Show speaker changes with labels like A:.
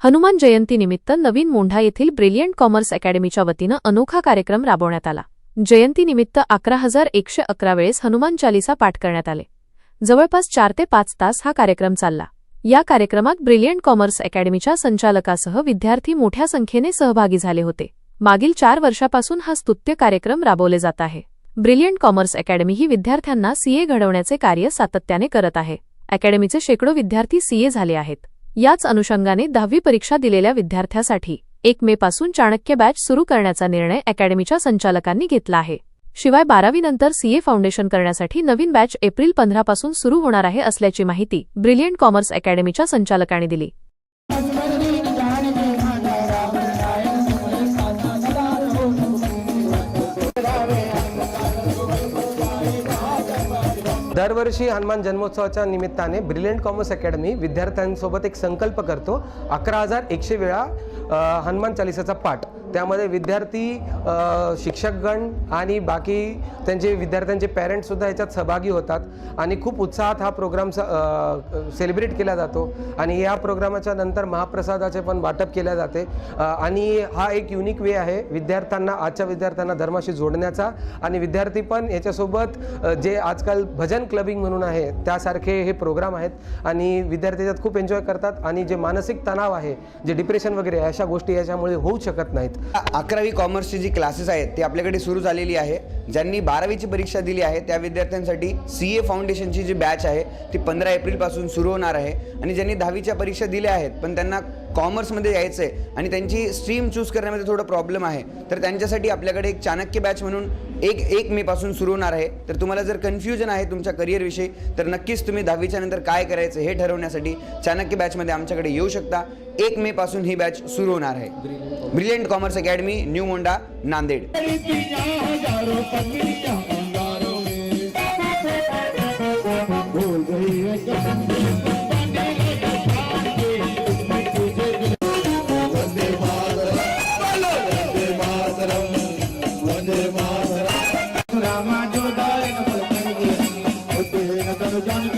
A: हनुमान जयंतीनिमित्त नवीन मोंढा येथील brilliant commerce अकॅडमीच्या वतीनं अनोखा कार्यक्रम राबवण्यात आला। जयंतीनिमित्त 11,111 वेळेस हनुमान चालीसा पाठ करण्यात आले। जवळपास 4 ते 5 तास हा कार्यक्रम चालला। या कार्यक्रमात ब्रिलियंट कॉमर्स अकॅडमीच्या संचालकासह विद्यार्थी मोठ्या संख्येने सहभागी झाले होते। मागील 4 वर्षापासून हा स्तुत्य कार्यक्रम राबवले जात आहे। ब्रिलियंट कॉमर्स अकॅडमी ही विद्यार्थ्यांना सीए घडवण्याचे कार्य सातत्याने करत आहे। अकॅडमीचे शेकडो विद्यार्थी सीए झाले आहेत। याच अनुषंगाने 10वी परीक्षा दिलेल्या विद्यार्थ्यासाठी 1 मे पासून चाणक्य बॅच सुरू करण्याचा निर्णय अकॅडमीच्या संचालकांनी घेतला आहे। शिवाय 12वी नंतर सीए फाउंडेशन करण्यासाठी नवीन बॅच एप्रिल 15 पासून सुरू होणार आहे असल्याची माहिती ब्रिलियंट कॉमर्स अकॅडमीच्या संचालकांनी दिली।
B: दरवर्षी हनुमान जन्मोत्सवाच्या निमित्ताने ब्रिलियंट कॉमर्स अकॅडमी विद्यार्थ्यांसोबत एक संकल्प करतो। 11,100 वेळा हनुमान चालिसाचा पाठ। त्यामध्ये विद्यार्थी, शिक्षकगण आणि बाकी त्यांचे विद्यार्थ्यांचे पेरेंट्ससुद्धा याच्यात सहभागी होतात आणि खूप उत्साहात हा प्रोग्राम सेलिब्रेट केला जातो। आणि या प्रोग्रामाच्या नंतर महाप्रसादाचे पण वाटप केले जाते आणि हा एक युनिक वे आहे विद्यार्थ्यांना, आजच्या विद्यार्थ्यांना धर्माशी जोडण्याचा। आणि विद्यार्थी पण याच्यासोबत जे आजकाल भजन क्लबिंग म्हणून आहे त्यासारखे हे प्रोग्राम आहेत आणि विद्यार्थी त्यात खूप एन्जॉय करतात। आणि जे मानसिक तणाव आहे, जे डिप्रेशन वगैरे अशा गोष्टी याच्यामुळे होऊ शकत नाहीत।
C: 11वी कॉमर्सची जी क्लासेस आहेत ती आपल्याकडे सुरू झालेली आहे। ज्यांनी 12वीची परीक्षा दिली आहे त्या विद्यार्थ्यांसाठी सीए फाउंडेशनची जी बॅच आहे ती 15 एप्रिलपासून सुरू होणार आहे। आणि ज्यांनी 10वीच्या परीक्षा दिल्या आहेत पण त्यांना कॉमर्समध्ये यायचं आहे आणि त्यांची स्ट्रीम चूज करण्यामध्ये थोडं प्रॉब्लेम आहे, तर त्यांच्यासाठी आपल्याकडे एक चाणक्य बॅच म्हणून 1 मे पासून सुरू होणार आहे। तर तुम्हाला जर कन्फ्युजन आहे तुमच्या करिअरविषयी तर नक्कीच तुम्ही 10वीच्या नंतर काय करायचं हे ठरवण्यासाठी चाणक्य बॅचमध्ये आमच्याकडे येऊ शकता। 1 मे पासून ही बॅच सुरू होणार आहे। ब्रिलियंट कॉमर्स अकॅडमी, न्यू मोंढा, नांदेड।
D: रामा जो दारे न पलकन गे, उते न तनु जान